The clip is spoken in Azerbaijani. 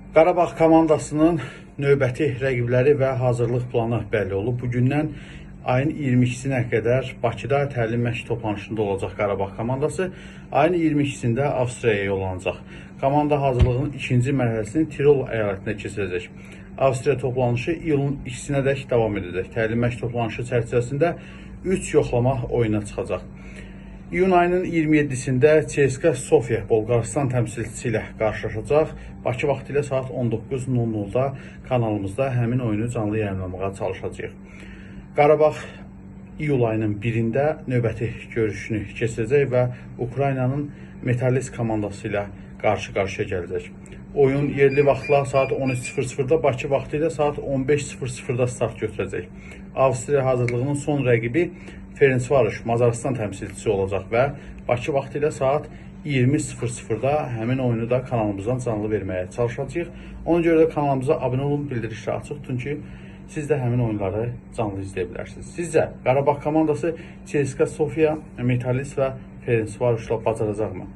Qarabağ komandasının növbəti rəqibləri və hazırlıq planı bəlli olub. Bugündən ayın 22-sinə qədər Bakıda təlim məşq toplanışında olacaq Qarabağ komandası. Ayın 22-sində Avstriyaya yollanacaq. Komanda hazırlığının ikinci mərhələsini Tirol əyalətində keçirəcək. Avstriya toplanışı iyulun 2-sinə dək davam edəcək. Təlim məşq toplanışı çərçivəsində 3 yoxlama oyuna çıxacaq. İyun ayının 27-sində CSKA Sofia Bolqarıstan təmsilçisi ilə qarşılaşacaq. Bakı vaxtı ilə saat 19:00-da kanalımızda həmin oyunu canlı yayınlamağa çalışacağıq. Qarabağ iyul ayının 1-də növbəti görüşünü keçirəcək və Ukraynanın Metallist komandası ilə qarşı-qarşıya gələcək. Oyun yerli vaxtla saat 13:00-da, Bakı vaxtı ilə saat 15:00-da start götürəcək. Avstriya hazırlığının son rəqibi Ferencvaroş Macaristan təmsilçisi olacaq və Bakı vaxtı ilə saat 20:00-da həmin oyunu da kanalımızdan canlı verməyə çalışacağıq. Ona görə də kanalımıza abunə olun, bildirişləri açıq tutun ki, siz də həmin oyunları canlı izləyə bilərsiniz. Sizcə Qarabağ komandası CSKA Sofia, Metallist və Ferencvaroşla bacaracaqmı?